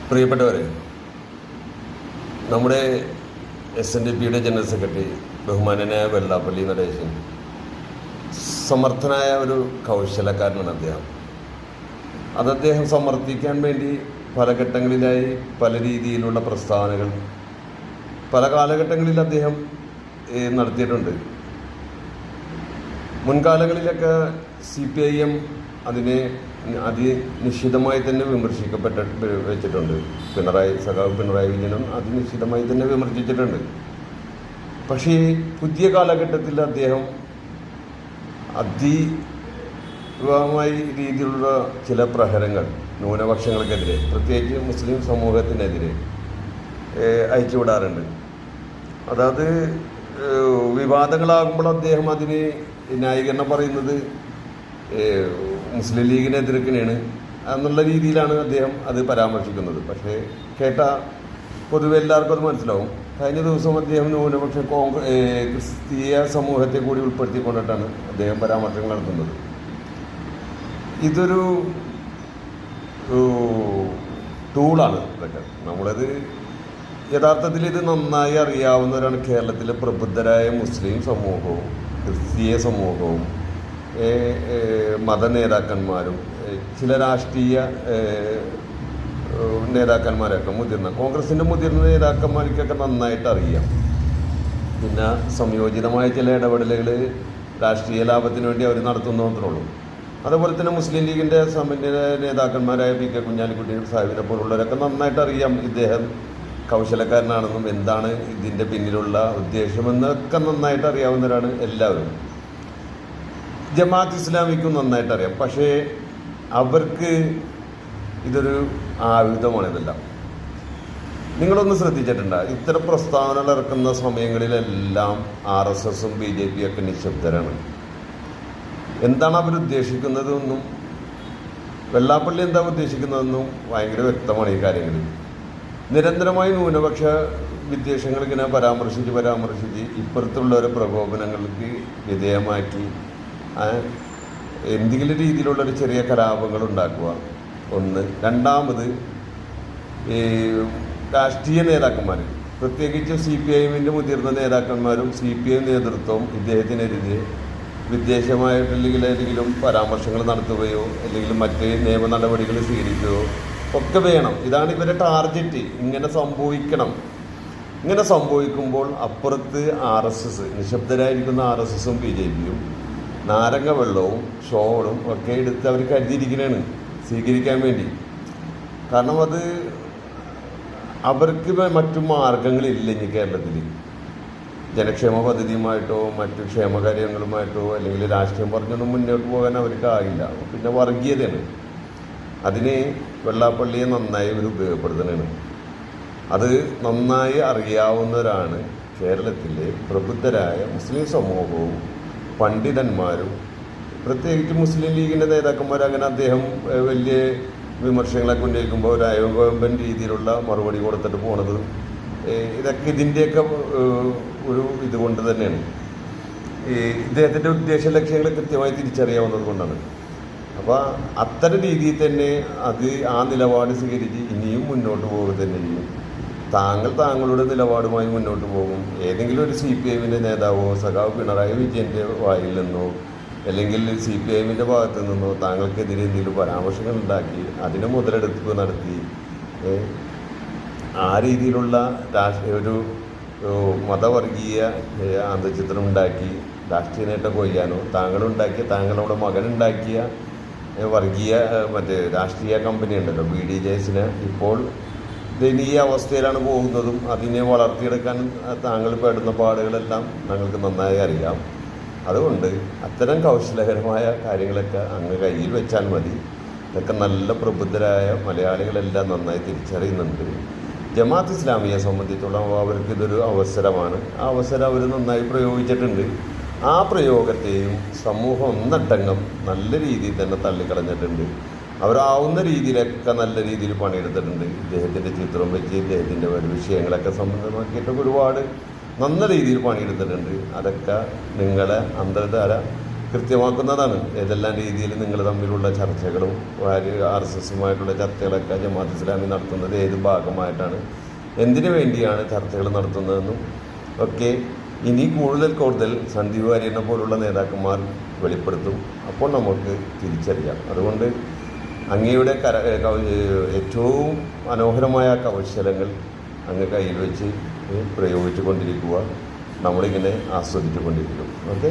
പ്രിയപ്പെട്ടവരെ, നമ്മുടെ SNDPയുടെ general secretary ബഹുമാനനായ വെള്ളാപ്പള്ളി നടേശൻ സമർത്ഥനായ ഒരു കൗശലക്കാരനാണ് അദ്ദേഹം. അദ്ദേഹം സമർത്ഥിക്കാൻ വേണ്ടി പല ഘട്ടങ്ങളിലായി പല രീതിയിലുള്ള പ്രസ്താവനകൾ പല കാലഘട്ടങ്ങളിൽ അദ്ദേഹം നടത്തിയിട്ടുണ്ട്. മുൻകാലങ്ങളിലൊക്കെ CPIM അതിനെ അതിനിശ്ചിതമായി തന്നെ വെച്ചിട്ടുണ്ട്. സഖാവ് പിണറായി വിജയനും അതിനിശ്ചിതമായി തന്നെ വിമർശിച്ചിട്ടുണ്ട്. പക്ഷേ പുതിയ കാലഘട്ടത്തിൽ അദ്ദേഹം അതീവമായ രീതിയിലുള്ള ചില പ്രഹരങ്ങൾ ന്യൂനപക്ഷങ്ങൾക്കെതിരെ, പ്രത്യേകിച്ച് മുസ്ലിം സമൂഹത്തിനെതിരെ അയച്ചുവിടാറുണ്ട്. അതായത് വിവാദങ്ങളാകുമ്പോൾ അദ്ദേഹം അതിന് ന്യായീകരണം പറയുന്നത് മുസ്ലിം ലീഗിനെ എതിർക്കണേണ് എന്നുള്ള രീതിയിലാണ് അദ്ദേഹം അത് പരാമർശിക്കുന്നത്. പക്ഷേ കേട്ട പൊതുവെ എല്ലാവർക്കും അത് മനസ്സിലാവും. കഴിഞ്ഞ ദിവസം അദ്ദേഹം ന്യൂനപക്ഷ ക്രിസ്തീയ സമൂഹത്തെ കൂടി ഉൾപ്പെടുത്തിക്കൊണ്ടിട്ടാണ് അദ്ദേഹം പരാമർശങ്ങൾ നടത്തുന്നത്. ഇതൊരു ടൂളാണ്. ഇതൊക്കെ നമ്മളത് യഥാർത്ഥത്തിൽ ഇത് നന്നായി അറിയാവുന്നവരാണ്. കേരളത്തിലെ പ്രബുദ്ധരായ മുസ്ലിം സമൂഹവും ക്രിസ്തീയ സമൂഹവും മതനേതാക്കന്മാരും ചില രാഷ്ട്രീയ നേതാക്കന്മാരൊക്കെ കോൺഗ്രസിൻ്റെ മുതിർന്ന നേതാക്കന്മാർക്കൊക്കെ നന്നായിട്ട് അറിയാം. പിന്നെ സംയോജിതമായ ചില ഇടപെടലുകൾ രാഷ്ട്രീയ ലാഭത്തിന് വേണ്ടി അവർ നടത്തുന്നത്രേ. അതുപോലെ തന്നെ മുസ്ലിം ലീഗിൻ്റെ നേതാക്കന്മാരായ PK കുഞ്ഞാലിക്കുട്ടി സാഹിബിനെ പോലുള്ളവരൊക്കെ നന്നായിട്ട് അറിയാം ഇദ്ദേഹം കൗശലക്കാരനാണെന്നും എന്താണ് ഇതിൻ്റെ പിന്നിലുള്ള ഉദ്ദേശമെന്നൊക്കെ നന്നായിട്ട് അറിയാവുന്നവരാണ് എല്ലാവരും. ജമാഅത്ത് ഇസ്ലാമിക്കും നന്നായിട്ട് അറിയാം. പക്ഷേ അവർക്ക് ഇതൊരു ആയുധമാണ്. ഇതെല്ലാം നിങ്ങളൊന്ന് ശ്രദ്ധിച്ചിട്ടുണ്ടോ? ഇത്തരം പ്രസ്താവനകൾ ഇറക്കുന്ന സമയങ്ങളിലെല്ലാം RSSും BJP ഒക്കെ നിശബ്ദരാണ്. എന്താണ് അവരുദ്ദേശിക്കുന്നതെന്നും വെള്ളാപ്പള്ളി എന്താ ഉദ്ദേശിക്കുന്നതെന്നും ഭയങ്കര വ്യക്തമാണ് ഈ കാര്യങ്ങളിൽ. നിരന്തരമായി ന്യൂനപക്ഷ വിദ്വേഷങ്ങൾ ഇങ്ങനെ പരാമർശിച്ച് ഇപ്പുറത്തുള്ളവരെ പ്രകോപനങ്ങൾക്ക് വിധേയമാക്കി എന്തെങ്കിലും രീതിയിലുള്ളൊരു ചെറിയ കലാപങ്ങൾ ഉണ്ടാക്കുക ഒന്ന്. രണ്ടാമത് രാഷ്ട്രീയ നേതാക്കന്മാർ, പ്രത്യേകിച്ച് CPIMൻ്റെ മുതിർന്ന നേതാക്കന്മാരും CPIM നേതൃത്വവും ഇദ്ദേഹത്തിനെതിരെ വിദ്വേഷമായിട്ടല്ലെങ്കിൽ ഏതെങ്കിലും പരാമർശങ്ങൾ നടത്തുകയോ അല്ലെങ്കിൽ മറ്റ് നിയമ നടപടികൾ സ്വീകരിക്കുകയോ ഒക്കെ വേണം. ഇതാണ് ഇവരുടെ ടാർഗറ്റ്. ഇങ്ങനെ സംഭവിക്കണം. ഇങ്ങനെ സംഭവിക്കുമ്പോൾ അപ്പുറത്ത് RSS, നിശബ്ദരായിരിക്കുന്ന RSSും BJPയും നാരങ്ങ വെള്ളവും ഷോളും ഒക്കെ എടുത്ത് അവർ കരുതിയിരിക്കുന്നതാണ് സ്വീകരിക്കാൻ വേണ്ടി. കാരണം അത് അവർക്ക് മറ്റു മാർഗങ്ങളില്ല. ഇനി കേരളത്തിൽ ജനക്ഷേമ പദ്ധതിയുമായിട്ടോ മറ്റു ക്ഷേമകാര്യങ്ങളുമായിട്ടോ അല്ലെങ്കിൽ രാഷ്ട്രീയം പറഞ്ഞൊന്നും മുന്നോട്ട് പോകാൻ അവർക്കാകില്ല. പിന്നെ വർഗീയതയാണ്. അതിന് വെള്ളാപ്പള്ളിയെ നന്നായി അവർ ഉപയോഗപ്പെടുത്തുന്നതാണ്. അത് നന്നായി അറിയാവുന്നവരാണ് കേരളത്തിലെ പ്രബുദ്ധരായ മുസ്ലിം സമൂഹവും പണ്ഡിതന്മാരും, പ്രത്യേകിച്ച് മുസ്ലിം ലീഗിൻ്റെ നേതാക്കന്മാർ. അങ്ങനെ അദ്ദേഹം വലിയ വിമർശനങ്ങളൊക്കെ ഉന്നയിക്കുമ്പോൾ ഒരു അയോഗമ്പൻ രീതിയിലുള്ള മറുപടി കൊടുത്തിട്ട് പോണത് ഇതൊക്കെ ഇതിൻ്റെയൊക്കെ ഒരു ഇതുകൊണ്ട് തന്നെയാണ്. ഇദ്ദേഹത്തിൻ്റെ ഉദ്ദേശ ലക്ഷ്യങ്ങൾ കൃത്യമായി തിരിച്ചറിയാവുന്നത് കൊണ്ടാണ്. അപ്പോൾ അത്തരം രീതിയിൽ തന്നെ ആ നിലപാട് സ്വീകരിച്ച് ഇനിയും മുന്നോട്ട് പോകുക തന്നെ ചെയ്യും. താങ്കളുടെ നിലപാടുമായി മുന്നോട്ട് പോകും. ഏതെങ്കിലും ഒരു CPIMൻ്റെ നേതാവോ സഖാവ് പിണറായി വിജയൻ്റെ വായിൽ നിന്നോ അല്ലെങ്കിൽ CPIMൻ്റെ ഭാഗത്തു നിന്നോ താങ്കൾക്കെതിരെ എന്തെങ്കിലും പരാമർശങ്ങൾ ഉണ്ടാക്കി അതിന് മുതലെടുപ്പ് നടത്തി ആ രീതിയിലുള്ള ഒരു മതവർഗീയ അന്തചിത്രം ഉണ്ടാക്കി രാഷ്ട്രീയ നേട്ടം കൊയ്യാനോ താങ്കളുടെ മകനുണ്ടാക്കിയ വർഗീയ രാഷ്ട്രീയ കമ്പനി ഉണ്ടല്ലോ BDJSന് ഇപ്പോൾ ദയനീയ അവസ്ഥയിലാണ് പോകുന്നതും അതിനെ വളർത്തിയെടുക്കാൻ താങ്കൾ പെടുന്ന പാടുകളെല്ലാം ഞങ്ങൾക്ക് നന്നായി അറിയാം. അതുകൊണ്ട് അത്തരം കൗശലകരമായ കാര്യങ്ങളൊക്കെ അങ്ങ് കയ്യിൽ വെച്ചാൽ മതി. ഇതൊക്കെ നല്ല പ്രബുദ്ധരായ മലയാളികളെല്ലാം നന്നായി തിരിച്ചറിയുന്നുണ്ട്. ജമാഅത്ത് ഇസ്ലാമിയെ സംബന്ധിച്ചോളം അവർക്കിതൊരു അവസരമാണ്. ആ അവസരം അവർ നന്നായി പ്രയോഗിച്ചിട്ടുണ്ട്. ആ പ്രയോഗത്തെയും സമൂഹം ഒന്നടങ്കം നല്ല രീതിയിൽ തന്നെ തള്ളിക്കളഞ്ഞിട്ടുണ്ട്. അവരാവുന്ന രീതിയിലൊക്കെ നല്ല രീതിയിൽ പണിയെടുത്തിട്ടുണ്ട്. ഇദ്ദേഹത്തിൻ്റെ ചിത്രം വെച്ച് ഇദ്ദേഹത്തിൻ്റെ വിഷയങ്ങളൊക്കെ സംബന്ധമാക്കിയിട്ടൊക്കെ ഒരുപാട് നല്ല രീതിയിൽ പണിയെടുത്തിട്ടുണ്ട്. അതൊക്കെ നിങ്ങളെ അന്തർധാര കൃത്യമാക്കുന്നതാണ്. ഏതെല്ലാം രീതിയിൽ നിങ്ങൾ തമ്മിലുള്ള ചർച്ചകളും RSSുമായിട്ടുള്ള ചർച്ചകളൊക്കെ ജമാഅത്ത് ഇസ്ലാമി നടത്തുന്നത് ഏത് ഭാഗമായിട്ടാണ്, എന്തിനു വേണ്ടിയാണ് ചർച്ചകൾ നടത്തുന്നതെന്നും ഒക്കെ ഇനി കൂടുതൽ സന്ദീപ് വാര്യനെ പോലുള്ള നേതാക്കന്മാർ വെളിപ്പെടുത്തും. അപ്പോൾ നമുക്ക് തിരിച്ചറിയാം. അതുകൊണ്ട് അങ്ങയുടെ ഏറ്റവും മനോഹരമായ കൗശലങ്ങൾ അങ്ങ് കയ്യിൽ വെച്ച് പ്രയോഗിച്ചു കൊണ്ടിരിക്കുക. നമ്മളിങ്ങനെ ആസ്വദിച്ചു കൊണ്ടിരിക്കും. ഓക്കെ.